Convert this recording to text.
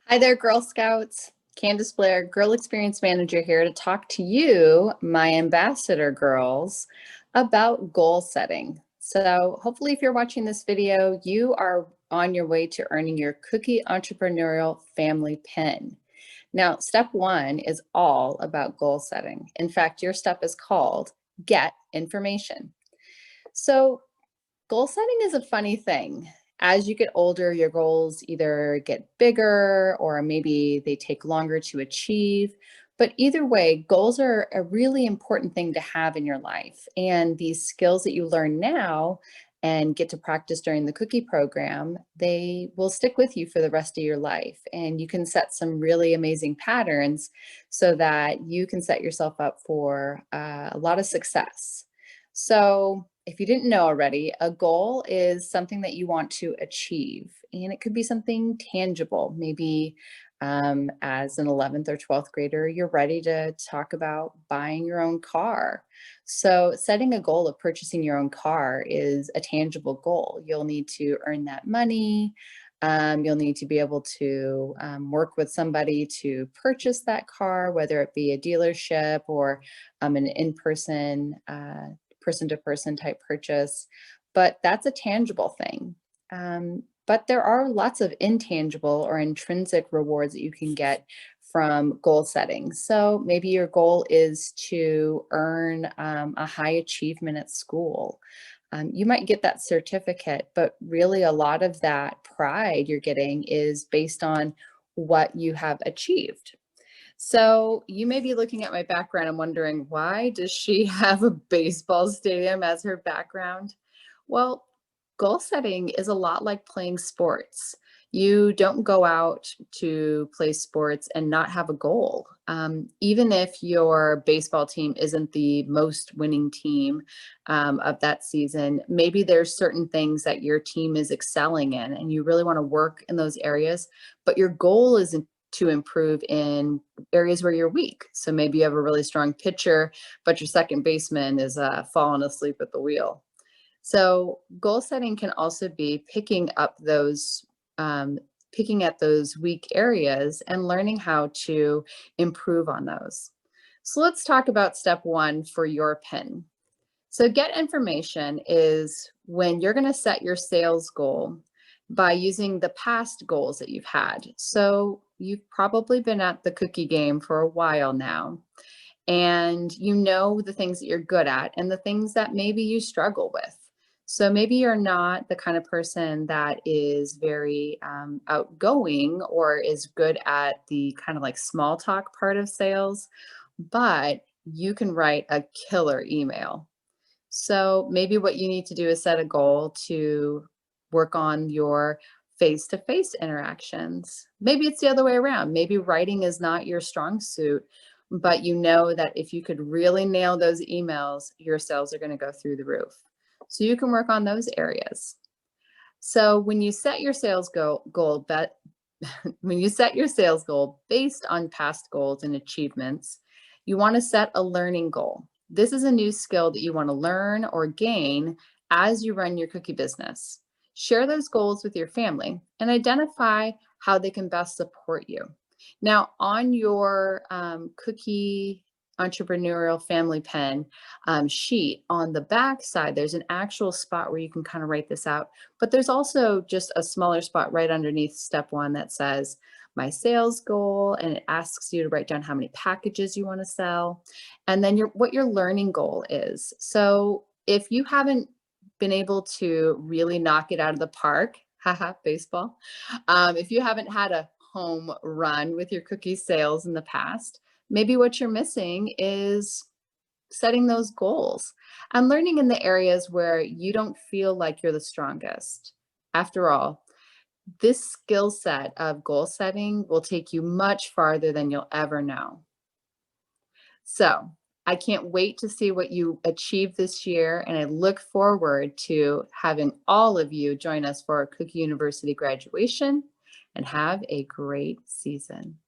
Hi there, Girl Scouts. Candace Blair, Girl Experience Manager here to talk to you, my ambassador girls, about goal setting. So hopefully if you're watching this video, you are on your way to earning your Cookie Entrepreneurial Family Pin. Now, step one is all about goal setting. In fact, your step is called Get Information. So goal setting is a funny thing. As you get older, your goals either get bigger or maybe they take longer to achieve. But either way, goals are a really important thing to have in your life. And these skills that you learn now and get to practice during the cookie program, they will stick with you for the rest of your life. And you can set some really amazing patterns so that you can set yourself up for a lot of success. So, if you didn't know already, a goal is something that you want to achieve, and it could be something tangible. Maybe as an 11th or 12th grader, you're ready to talk about buying your own car. So, setting a goal of purchasing your own car is a tangible goal. You'll need to earn that money. You'll need to be able to work with somebody to purchase that car, whether it be a dealership or an in-person person-to-person type purchase, but that's a tangible thing. But there are lots of intangible or intrinsic rewards that you can get from goal setting. So maybe your goal is to earn a high achievement at school. You might get that certificate, but really a lot of that pride you're getting is based on what you have achieved. So you may be looking at my background and wondering, why does she have a baseball stadium as her background? Well, goal setting is a lot like playing sports. You don't go out to play sports and not have a goal. Even if your baseball team isn't the most winning team of that season, maybe there's certain things that your team is excelling in and you really want to work in those areas, but your goal isn't to improve in areas where you're weak. So maybe you have a really strong pitcher, but your second baseman is falling asleep at the wheel. So goal setting can also be picking at those weak areas and learning how to improve on those. So let's talk about step one for your pin. So get information is when you're going to set your sales goal by using the past goals that you've had. So you've probably been at the cookie game for a while now, and you know the things that you're good at and the things that maybe you struggle with. So maybe you're not the kind of person that is very outgoing or is good at the kind of like small talk part of sales, but you can write a killer email. So maybe what you need to do is set a goal to work on your face-to-face interactions. Maybe it's the other way around. Maybe writing is not your strong suit, but you know that if you could really nail those emails, your sales are going to go through the roof. So you can work on those areas. So when you set your sales goal when you set your sales goal based on past goals and achievements, you want to set a learning goal. This is a new skill that you want to learn or gain as you run your cookie business. Share those goals with your family and identify how they can best support you. Now, on your cookie entrepreneurial family pen sheet, on the back side, there's an actual spot where you can kind of write this out. But there's also just a smaller spot right underneath step one that says my sales goal, and it asks you to write down how many packages you want to sell, and then what your learning goal is. So if you haven't been able to really knock it out of the park, haha, baseball, if you haven't had a home run with your cookie sales in the past, maybe what you're missing is setting those goals and learning in the areas where you don't feel like you're the strongest. After all, this skill set of goal setting will take you much farther than you'll ever know. So I can't wait to see what you achieve this year, and I look forward to having all of you join us for our Cookie University graduation, and have a great season.